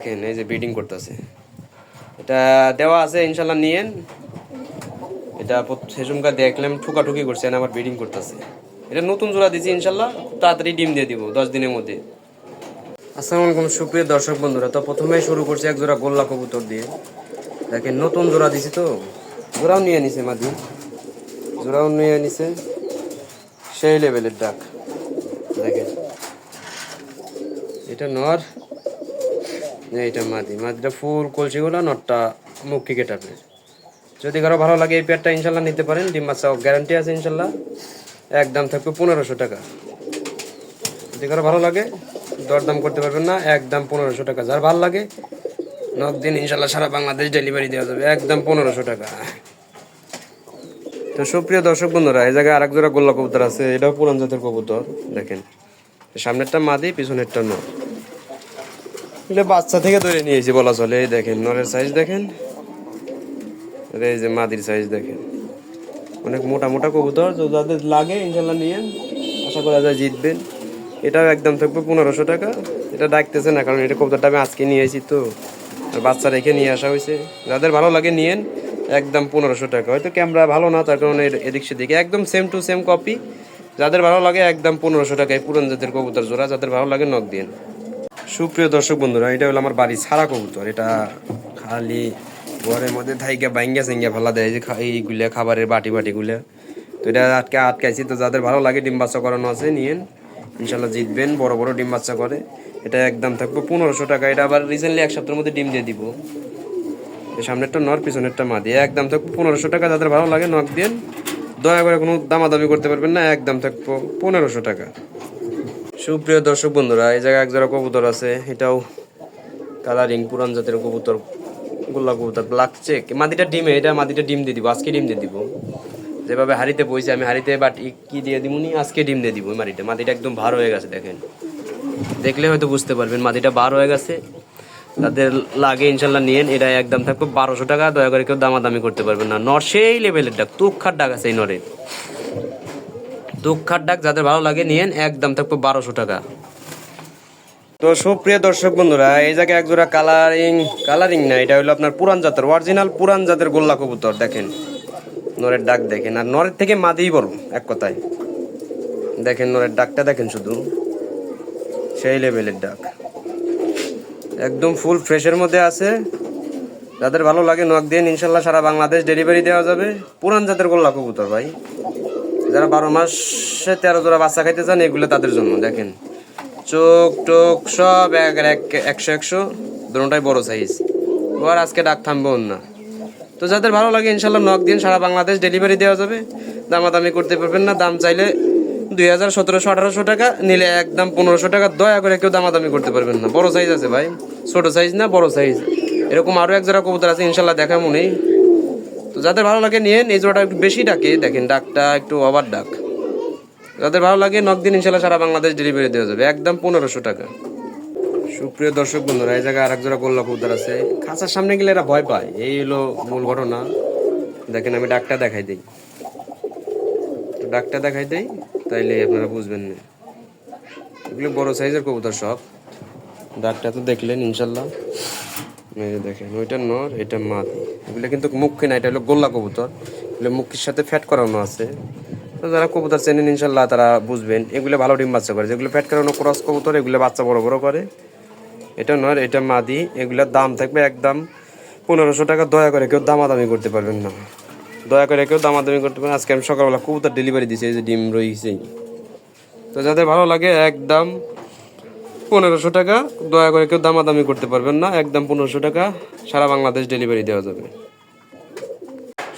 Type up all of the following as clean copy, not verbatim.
দেখেন এই যে ব্রিডিং করতেছে, এটা দেওয়া আছে ইনশাল্লাহ নিয়েন। এটা সেসমকার দেখলাম ঠুকাঠুকি করছে, আবার ব্রিডিং করতেছে। এটা নতুন জোড়া দিচ্ছি ইনশাল্লাহ, খুব তাড়াতাড়ি ডিম দিয়ে দিব 10 দিনের মধ্যে। আসসালামু আলাইকুম সুপ্রিয় দর্শক বন্ধুরা, তো প্রথমেই শুরু করছি এক জোড়া গোল্লা কবুতর দিয়ে। দেখেন নতুন জোড়া দিছি, তো জোড়াও নিয়ে নিছে মাদি, জোড়াও নিয়ে নিছে, সেই লেভেলের ডাক। দেখেন এটা নর, এইটা মাদি। মাদিটা ফুল কলসিগুলো, নটটা মুখি কেটাবে। যদি কারো ভালো লাগে এই পেয়ারটা ইনশাল্লাহ নিতে পারেন, ডিম বাচ্চা গ্যারান্টি আছে ইনশাল্লাহ। একদম থাকবে 1500 টাকা। যদি কারো ভালো লাগে দরদাম করতে পারবেন না, একদম 1500 টাকা। যার ভালো লাগে নক দিন, ইনশাল্লাহ সারা বাংলাদেশ ডেলিভারি দেওয়া যাবে, একদম 1500 টাকা। তো সুপ্রিয় দর্শক বন্ধুরা, এই জায়গায় আরেক জোড়া গোল্লা কবুতর আছে, এটাও পুরান জাতের কবুতর। দেখেন সামনেরটা মাদি, পিছনেরটা নর। এগুলো বাচ্চা থেকে ধরে নিয়েছি বলা চলে। এই দেখেন নরের সাইজ দেখেন, এই যে মাদির সাইজ দেখেন, অনেক মোটা মোটা কবুতর। তো যাদের লাগে ইনশাল্লাহ নিয়েন, আশা করা যায় জিতবেন। এটাও একদম থাকবে 1500 টাকা। এটা ডাকতেছে না, কারণ এটা কবুতরটা আমি আজকে নিয়ে এসেছি, তো আর বাচ্চা রেখে নিয়ে আসা হয়েছে। যাদের ভালো লাগে নিয়েন, একদম 1500 টাকা। হয়তো ক্যামেরা ভালো না, তার কারণে এদিক সেদিকে একদম সেম টু সেম কপি। যাদের ভালো লাগে একদম 1500 টাকায় পুরান জাতের কবুতর জোড়া। যাদের ভালো লাগে নক দিন। সুপ্রিয় দর্শক বন্ধুরা, এটা হলো আমার বাড়ি ছাড়া কবুতর। এটা খালি ঘরের মধ্যে থাইকে বাইঙ্গা সিঙ্গা ফেলা দেয়, যে এইগুলা খাবারের বাটিগুলা। তো এটা আটকাইছি। তো যাদের ভালো লাগে ডিম বাচ্চা করানো আছে নিয়েন, ইনশাল্লাহ জিতবেন। বড় বড় ডিম বাচ্চা করে। এটা একদম থাকবে 1500 টাকা। এটা আবার রিসেন্টলি 1 সপ্তাহের মধ্যে ডিম দিয়ে দিব। সামনেরটা নর, পিছনেরটা মাদি। একদম থাকবে 1500 টাকা। যাদের ভালো লাগে নক দিন, দয়া করে কোনো দামাদামি করতে পারবেন না, একদম থাকবো 1500 টাকা। সুপ্রিয় দর্শক বন্ধুরা, এই জায়গায় এক জোড়া কবুতর আছে, এটাও কালারিং পুরান জাতের কবুতর, গোল্লা কবুতর, ব্ল্যাক চেক। মাদিটা ডিমে, এটা মাদিটা ডিম দিয়ে দিব, আজকে ডিম দিয়ে দিব। যেভাবে হাড়িতে বইছে, আমি হাড়িতে বাটি কি দিয়ে দিব নি, আজকে ডিম দিয়ে দিব। মাদিটা একদম ভার হয়ে গেছে, দেখেন দেখলে হয়তো বুঝতে পারবেন মাদিটা বার হয়ে গেছে। তাদের লাগে ইনশাল্লাহ নিয়েন। এটা একদম থাকবে 1200 টাকা। দয়া করে কেউ দামাদামি করতে পারবেন না। নর সেই লেভেলের ডাক, তুক্ষার ডাক আছে এই নরের, তুক্ষার ডাক। যাদের ভালো লাগে নিয়েন, একদম থাকবে 1200 টাকা। তো সুপ্রিয় দর্শক বন্ধুরা, এই জায়গায় এক জোড়া কালারিং না, এটা হলো আপনার পুরান জাতের, অরিজিনাল পুরান জাতের গোল্লা কবুতর। দেখেন নরের ডাক দেখেন, আর নরের থেকে মাদিই বড় এক কথায়। দেখেন নরের ডাকটা দেখেন, শুধু সেই লেভেলের ডাক, একদম ফুল ফ্রেশের মধ্যে আছে। যাদের ভালো লাগে নক দিন, ইনশাল্লাহ সারা বাংলাদেশ ডেলিভারি দেওয়া যাবে। পুরান জাতের গোল্লা কবুতর ভাই, যারা 12 মাসে 13 জোড়া বাচ্চা খাইতে চান, এগুলো তাদের জন্য। দেখেন চোখ টোক সব 100 দুটোটাই বড় সাইজ। আর আজকে ডাক থামবেও না। তো যাদের ভালো লাগে ইনশাল্লাহ নক দিন, সারা বাংলাদেশ ডেলিভারি দেওয়া যাবে। দামাদামি করতে পারবেন না, দাম চাইলে 2000, 1700, 1800 টাকা, নিলে একদম 1500 টাকা। দয়া করে কেউ দামাদামি করতে পারবেন না। বড় সাইজ আছে ভাই, ছোট সাইজ না, বড় সাইজ। এরকম আরও এক জোড়া কবুতর আছে, ইনশাল্লাহ দেখাবো নেই। তো যাদের ভালো লাগে নিয়েন। এই জোড়াটা একটু বেশি ডাকে, দেখেন ডাকটা একটু ওভার ডাক। যাদের ভালো লাগে নক দিন, ইনশাল্লাহ সারা বাংলাদেশ ডেলিভারি দেওয়া যাবে, একদম 1500 টাকা। সুপ্রিয় দর্শক বন্ধুরা, এই জায়গায় আরেক জোড়া গোল্লা কবুতর আছে। খাঁচার সামনে গেলে এরা ভয় পায়, এই হলো মূল ঘটনা। দেখেন আমি ডাকটা দেখাই দিই, তাইলে আপনারা বুঝবেন না। এগুলো বড় সাইজের কবুতর সব। ডাকটা তো দেখলেন ইনশাল্লাহ। দেখেন ওইটা নর, এটা মাদি। এগুলো কিন্তু মুখী না, এটা হলো গোল্লা কবুতর। এগুলো মুখির সাথে ফ্যাট করানো আছে। তো যারা কবুতর চেনেন ইনশাল্লাহ তারা বুঝবেন। এগুলো ভালো ডিম বাচ্চা করে, যেগুলো ফ্যাট করানো ক্রস কবুতর, এগুলো বাচ্চা বড় বড় করে। এটা নর, এটা মাদি। এগুলোর দাম থাকবে একদম 1500 টাকা। দয়া করে কেউ দামাদামি করতে পারবেন না, আজকে আমি সকালবেলা কবুতর ডেলিভারি দিয়েছি, এই যে ডিম রয়েছেই। তো যাদের ভালো লাগে একদম 1500 টাকা। দয়া করে কেউ দামাদামি করতে পারবেন না, একদম 1500 টাকা। সারা বাংলাদেশ ডেলিভারি দেওয়া যাবে।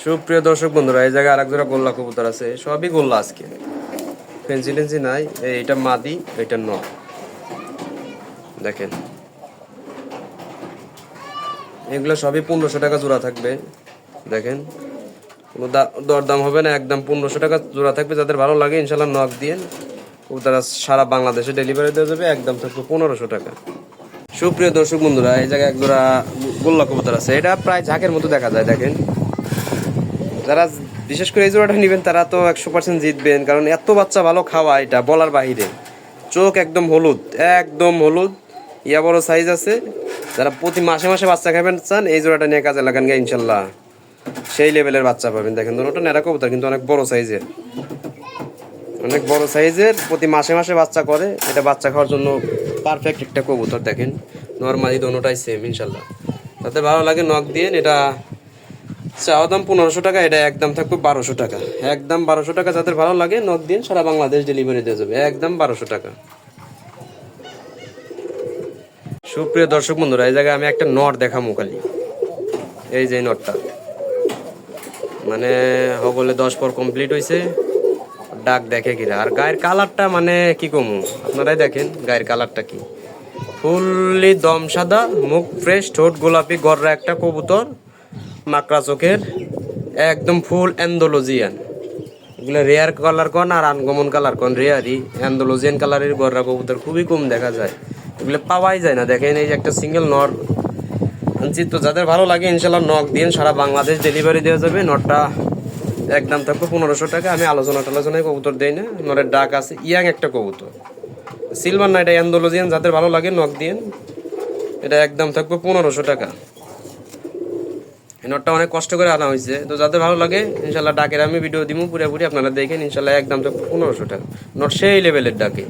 সুপ্রিয় দর্শক বন্ধুরা, এই জায়গায় আরেক জোড়া গোল্লা কবুতর আছে, সবই গোল্লা আজকে, ফেন্সি নাই। এইটা মাদি, এটা নর। দেখেন এগুলো সবই 1500 টাকা জোড়া থাকবে। দেখেন কোনো দরদাম হবে না, একদম 1500 টাকা জোড়া থাকবে। যাদের ভালো লাগে ইনশাল্লাহ নক দিয়ে তারা সারা বাংলাদেশে ডেলিভারি দেওয়া যাবে, একদম থাকবে 1500 টাকা। সুপ্রিয় দর্শক বন্ধুরা, এই জায়গায় এক জোড়া গোল্লা কবুতর আছে, এটা প্রায় ঝাঁকের মতো দেখা যায়। দেখেন যারা বিশেষ করে এই জোড়াটা নেবেন তারা তো 100% জিতবেন, কারণ এত বাচ্চা ভালো খাওয়া, এটা বলার বাহিরে। চোখ একদম হলুদ, একদম হলুদ, ইয়া বড় সাইজ আছে, যারা প্রতি মাসে মাসে বাচ্চা খাবেন চান এই জোড়াটা নিয়ে কাজে লাগান গিয়ে ইনশাল্লাহ সেই লেভেলের বাচ্চা পাবেন। দেখেন দুটোটা নেড়া কবুতর কিন্তু অনেক বড় সাইজের, অনেক বড় সাইজের, প্রতি মাসে মাসে বাচ্চা করে। এটা বাচ্চা খাওয়ার জন্য পারফেক্ট একটা কবুতর। দেখেন নরমালি দোনোটাই সেম ইনশাল্লাহ। তাতে ভালো লাগে নখ দিয়ে। এটা চাওয়া দাম 1500 টাকা, এটা একদম থাকবে 1200 টাকা, একদম 1200 টাকা। যাদের ভালো লাগে নখ দিয়ে সারা বাংলাদেশ ডেলিভারি দিয়ে যাবে, একদম 1200 টাকা। সুপ্রিয় দর্শক বন্ধুরা, এই জায়গায় আমি একটা নট দেখাবো খালি। এই যে নটটা মানে হগলে 10 পর কমপ্লিট হয়েছে, ডাক দেখে কিরা। আর গায়ের কালারটা মানে কি কমু, আপনারাই দেখেন গায়ের কালারটা কি, ফুললি দম সাদা, মুখ ফ্রেশ, ঠোঁট গোলাপি, গররা একটা কবুতর, মাকড়া চোখের, একদম ফুল অ্যান্ডোলজিয়ান। এগুলো রেয়ার কালার কন আর আনকমন কালার কন, রেয়ারই অ্যান্ডোলজিয়ান কালারের গররা কবুতর খুবই কম দেখা যায়, এগুলো পাওয়াই যায় না। দেখেন এই যে একটা সিঙ্গেল নর আনছি। তো যাদের ভালো লাগে ইনশাল্লাহ নখ দিন, সারা বাংলাদেশ ডেলিভারি দেওয়া যাবে। নটটা একদম থাকবে 1500 টাকা। আমি আলোচনায় কবুতর দেই না। নরের ডাক আছে, ইয়াং একটা কবুতর, সিলভার না, এটা অ্যান্ডোলজিয়ান। যাদের ভালো লাগে নখ দিন, এটা একদম থাকবে 1500 টাকা। এই নটটা অনেক কষ্ট করে আনা হয়েছে। তো যাদের ভালো লাগে ইনশাল্লাহ ডাকের আমি ভিডিও দিব পুরোপুরি, আপনারা দেখেন ইনশাল্লাহ একদম থাকবে 1500 টাকা। নট সেই লেভেলের ডাকে।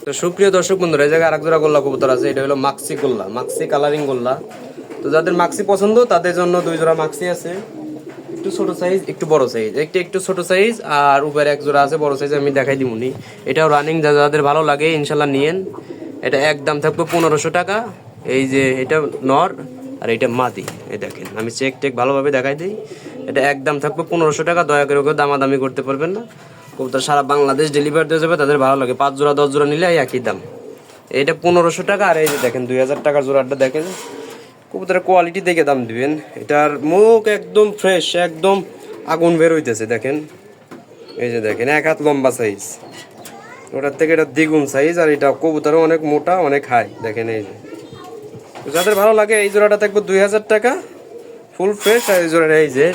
তো সুপ্রিয় দর্শক বন্ধুরা, এই জায়গায় আরেক জোড়া গোল্লা কবুতর আছে। এটা হলো মাক্সি গোল্লা, মাক্সি কালারিং গোল্লা। তো যাদের মাক্সি পছন্দ তাদের জন্য 2 জোড়া মাক্সি আছে, একটু ছোট সাইজ একটু বড় সাইজ, একটু ছোট সাইজ আর উপরে এক জোড়া আছে বড় সাইজ, আমি দেখাই দিমুনি। এটাও রানিং, যাদের ভালো লাগে ইনশাল্লাহ নিয়েন। এটা একদম থাকবে 1500 টাকা। এই যে এটা নর আর এটা মাদি, এই দেখেন আমি চেক ভালোভাবে দেখাই দিই। এটা একদম থাকবে 1500 টাকা। দয়া করে কেউ দামাদামি করতে পারবেন না। কবুতর সারা বাংলাদেশ ডেলিভারি দিয়ে যাবে। তাদের ভালো লাগে 5 জোড়া 10 জোড়া নিলে একই দাম। এটা 1500 টাকা। আর এই যে দেখেন 2000 টাকার জোড়াটা দেখেন, কবুতরের কোয়ালিটি দেখে দাম দিবেন। এটার মুখ একদম ফ্রেশ, একদম আগুন বের হইতেছে। দেখেন এই যে দেখেন 1 হাত লম্বা সাইজ, ওটার থেকে এটা দ্বিগুণ সাইজ। আর এটা কবুতরও অনেক মোটা, অনেক হাই। দেখেন এই যে, যাদের ভালো লাগে এই জোড়াটা থাকবে 2000 টাকা ফুল ফ্রেশ। আর এই জোড়াটা এই যে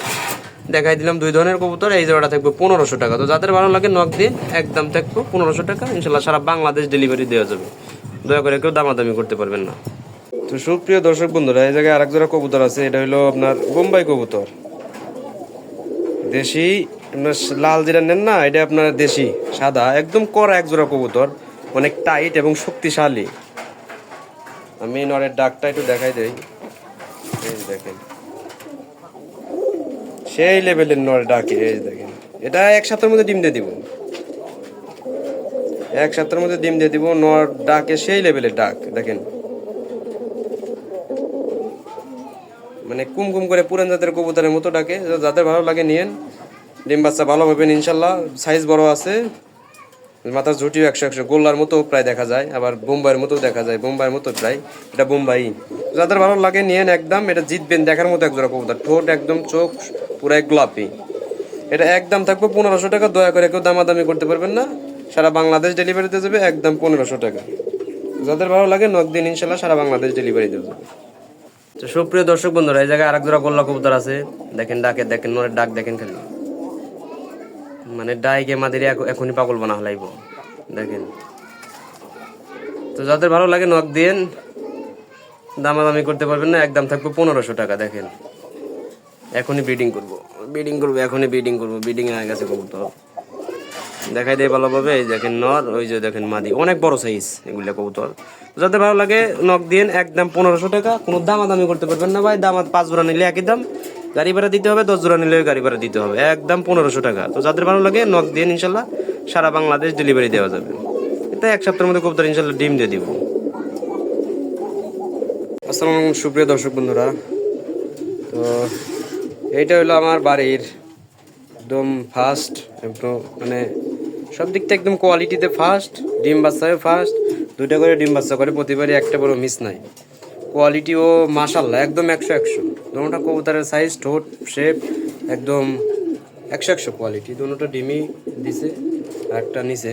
দেখাই দিলাম 2 ধরনের কবুতর, এই জোড়াটা থাকবে 1500 টাকা। তো যাদের ভালো লাগে নক দিয়ে একদম থাকবে 1500 টাকা। ইনশাল্লাহ সারা বাংলাদেশ ডেলিভারি দেওয়া যাবে। দয়া করে কেউ দামাদামি করতে পারবেন না। তো সুপ্রিয় দর্শক বন্ধুরা, এই জায়গায় আরেক জোড়া কবুতর আছে। এটা হলো আপনার বোম্বাই কবুতর, দেশি। আপনার লাল যেটা নেন না, এটা আপনার দেশি সাদা, একদম কড়া এক জোড়া কবুতর, অনেক টাইট এবং শক্তিশালী। আমি নরের ডাকটা একটু দেখাই দেই। এই দেখেন সেই লেভেলের নর ডাকে। এই দেখেন এটা 1 সপ্তাহের মধ্যে ডিম দিয়ে দিব, 1 সপ্তাহের মধ্যে ডিম দিয়ে দিব। নর ডাকে সেই লেভেলের ডাক। দেখেন মানে কুমকুম করে পুরান জাতের কবুতরের মতো ডাকে। যাদের ভালো লাগে নিয়েন, ডিম বাচ্চা ভালো পাবেন ইনশাল্লাহ। সাইজ বড় আছে, মাথার ঝুটিও 100 গোল্লার মতো প্রায় দেখা যায়, আবার বোম্বাইয়ের মতো দেখা যায়, বোম্বাইয়ের মতো প্রায়। এটা বোম্বাই। যাদের ভালো লাগে নিয়েন একদম, এটা জিতবেন দেখার মতো এক জোড়া কবুতর। ঠোঁট একদম, চোখ পুরাই গোলাপি। এটা একদম থাকবে 1500 টাকা। দয়া করে কেউ দামাদামি করতে পারবেন না। সারা বাংলাদেশ ডেলিভারি দিয়ে যাবে, একদম 1500 টাকা। যাদের ভালো লাগে নক দিন, ইনশাল্লাহ সারা বাংলাদেশ ডেলিভারি দিয়ে যাবে। তো সুপ্রিয় দর্শক বন্ধুরা, এই জায়গায় আরেক জোড়া গোল্লা কবুতর আছে। দেখেন ডাকে, দেখেন নরের ডাক দেখেন খালি, মানে ডাইকে মাদের এখনই পাগল বানা হলাইব। দেখেন তো যাদের ভালো লাগে নক দিন, দামাদামি করতে পারবেন না। একদম থাকবে 1500 টাকা। দেখেন এখনই ব্রিডিং করবো, এখনই ব্রিডিং করবো। ব্রিডিং হয়ে গেছে কবুতর, দেখাই দেয় ভালোভাবে। এই দেখেন নর, ওই যে দেখেন মাদি, অনেক বড় সাইজ এগুলা কবুতর। যাদের ভালো লাগে নক দিন, একদম 1500 টাকা। কোনো দামাদামি করতে পারবেন না ভাই। দাম 5 জোড়া নিলে একই দাম, গাড়ি ভাড়া দিতে হবে। 10 জোড়া নিলে গাড়ি ভাড়া দিতে হবে, একদম 1500 টাকা। তো যাদের ভালো লাগে নক দিন, ইনশাল্লাহ সারা বাংলাদেশ ডেলিভারি দেওয়া যাবে। এটা 1 সপ্তাহের মধ্যে কবুতর ইনশাল্লাহ ডিম দিয়ে দিব। আসসালামু আলাইকুম সুপ্রিয় দর্শক বন্ধুরা, তো এইটা হলো আমার বাড়ির একদম ফার্স্ট, একদম মানে সব দিক থেকে একদম কোয়ালিটিতে ফার্স্ট। ডিম বাচ্চাও ফার্স্ট, 2টা করে ডিম বাচ্চা করে প্রতিবারই, একটা বড় মিস নাই। কোয়ালিটিও মাশাল্লাহ একদম 100 দুটোটা কবুতরের সাইজ, ঠোঁট শেপ একদম 100 কোয়ালিটি। দুটোটা ডিমই দিছে, একটা নিচে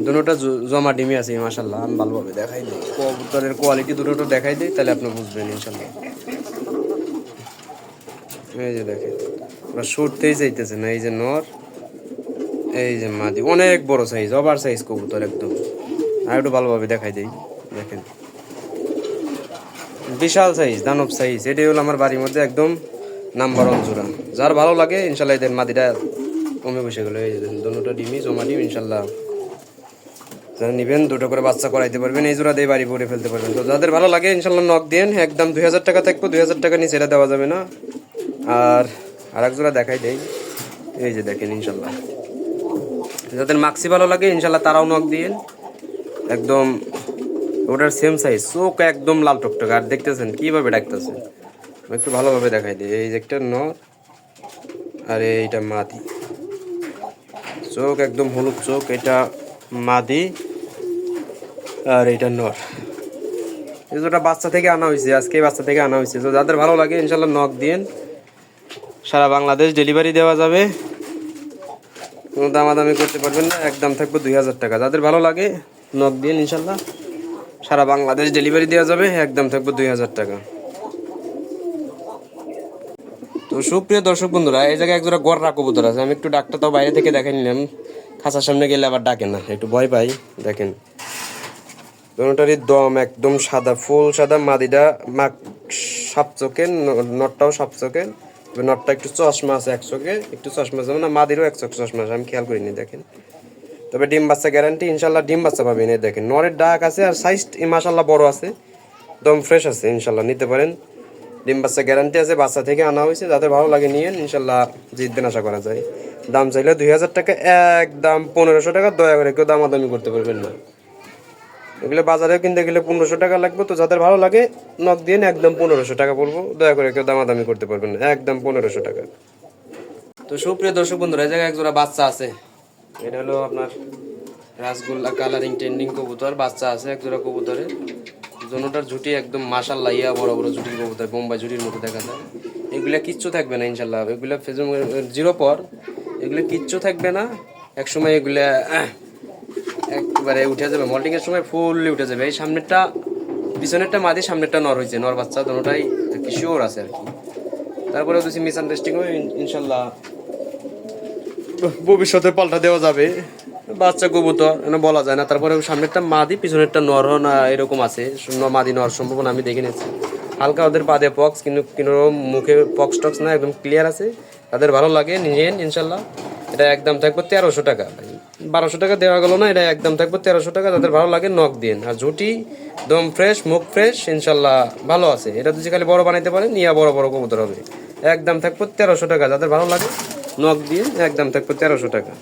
দুটোটা জমা ডিমই আছে মাশাল্লাহ। আমি ভালোভাবে দেখাই দিই কবুতরের কোয়ালিটি, দুটোটা দেখাই দিই, তাহলে আপনি বুঝবেন ইনশাল্লাহ। এই যে দেখেন ওরা সরতেই চাইতেছে না। এই যে নর, এই যে মাদি, অনেক বড় সাইজ, ওভার সাইজ কবুতর একদম। আর একটু ভালোভাবে দেখাই দিই, দেখেন বিশাল সাইজ, দানব সাইজ। এটাই হলো আমার বাড়ির মধ্যে একদম নাম্বার 1 জোড়া। যার ভালো লাগে ইনশাল্লাহ এদের মাদিটা কমে বসে গেলো। এই দুটো ডিমই জমা ডিম, ইনশাল্লাহ যারা নেবেন 2টো করে বাচ্চা করাইতে পারবেন, এই জোড়া দিয়ে বাড়ি পরে ফেলতে পারবেন। তো যাদের ভালো লাগে ইনশাল্লাহ নক দেন। একদম 2000 টাকা থাকবো, 2000 টাকা নিচে এটা দেওয়া যাবে না। আর এক জোড়া দেখাই দেই, এই যে দেখেন ইনশাল্লাহ যাদের মাক্সি ভালো লাগে ইনশাল্লাহ তারাও নক দিন। একদম ওটার সেম সাইজ, চোখ একদম লাল টকটক। আর দেখতেছেন কিভাবে ডাকতেছে, একটু ভালোভাবে দেখাই দিই। এই যে একটা নর আর এইটা মাদি, চোখ একদম হলুদ চোখ, এটা মাদি আর এইটা নর। এই দুটা বাচ্চা থেকে আনা হয়েছে, আজকে বাচ্চা থেকে আনা হয়েছে। তো যাদের ভালো লাগে ইনশাল্লাহ নক দিন, সারা বাংলাদেশ ডেলিভারি দেওয়া যাবে, কোনো দামাদামি করতে পারবেন না। একদম থাকবে 2000 টাকা। যাদের ভালো লাগে নক দিন, ইনশাল্লাহ সারা বাংলাদেশ ডেলিভারি দেওয়া যাবে, একদম থাকবে 2000 টাকা। তো সুপ্রিয় দর্শক বন্ধুরা, এই জায়গায় একজোড়া গররা কবুতর আছে। আমি একটু ডাকটা তাও বাইরে থেকে দেখে নিলাম, খাঁচার সামনে গেলে আবার ডাকে না, একটু ভয় পাই। দেখেন দুটোটারই দম একদম সাদা, ফুল সাদা। মাদিটা সাপ চোখের, নটটাও সাপ চোখের। নটটা একটু চশমা আছে, এক চোখে একটু চশমা আছে, না মাদিরও এক চোখ চশমা আছে, আমি খেয়াল করিনি। দেখেন তবে ডিম বাচ্চা গ্যারান্টি, ইনশাল্লাহ ডিম বাচ্চা পাবেন। এই দেখেন নরের ডাক আছে, আর সাইজ মাশাল্লাহ বড় আছে, দম ফ্রেশ আছে, ইনশাল্লাহ নিতে পারেন। ডিম বাচ্চা গ্যারান্টি আছে, বাচ্চা থেকে আনা হয়েছে। যাদের ভালো লাগে নিয়েন, ইনশাল্লাহ জিতবেন আশা করা যায়। দাম চাইলে 2000 টাকা, একদম 1500 টাকা। দয়া করে কেউ দামাদামি করতে পারবেন না। এগুলো বাজারে কিনতে গেলে 1500 টাকা লাগবে। তো যাদের ভালো লাগে নক দিয়ে একদম 1500 টাকা বলবো, দয়া করে কেউ দামাদামি করতে পারবেন না, একদম 1500 টাকা। তো সুপ্রিয় দর্শক বন্ধুরা, এই জায়গায় একজোড়া বাচ্চা আছে। এটা হলো আপনার রাসগোল্লা কালারিং ট্রেন্ডিং কবুতর, বাচ্চা আছে একজোড়া কবুতরে। জোনোটার ঝুটি একদম মাশাআল্লাহ ইয়া বড় বড় ঝুটির কবুতর, বোম্বাই ঝুটির মতো দেখা যায়। এগুলা কিচ্ছু থাকবে না ইনশাল্লাহ, এগুলা জিরো পর, এগুলো কিচ্ছু থাকবে না। একসময় এগুলা একবারে উঠে যাবে, মল্টিং এর সময় ফুললি উঠে যাবে। এই সামনেরটা পিছনেরটা মাদি, সামনেরটা নর হয়েছে, নর বাচ্চা দুটোটাই শিওর আছে আর কি। তারপরে কিছু মিসআন্ডারস্ট্যান্ডিং হয়, ইনশাল্লাহ ভবিষ্যতে পাল্টা দেওয়া যাবে। বাচ্চা কবুতর বলা যায় না। তারপরে সামনেরটা মাদি, পিছনেরটা নর না এরকম আছে, মাদি নর সম্ভাবনা আমি দেখে নিয়েছি। হালকা ওদের পাদে পক্স, কিন্তু কোনো মুখে পক্স টক্স না, একদম ক্লিয়ার আছে। তাদের ভালো লাগে নিয়েন ইনশাল্লাহ। এটা একদম থাকবে 1300 টাকা, 1200 টাকা দেওয়া গেল না, এটা একদম থাকবে 1300 টাকা। যাদের ভালো লাগে নক দিন। আর ঝুটি দম ফ্রেশ, মুখ ফ্রেশ, ইনশাল্লাহ ভালো আছে। এটা যদি খালি বড় বানাইতে পারেন, নিয়ে বড় বড় কবুতর হবে। একদম থাকবে 1300 টাকা। যাদের ভালো লাগে নক দিন, একদম থাকবে 1300 টাকা।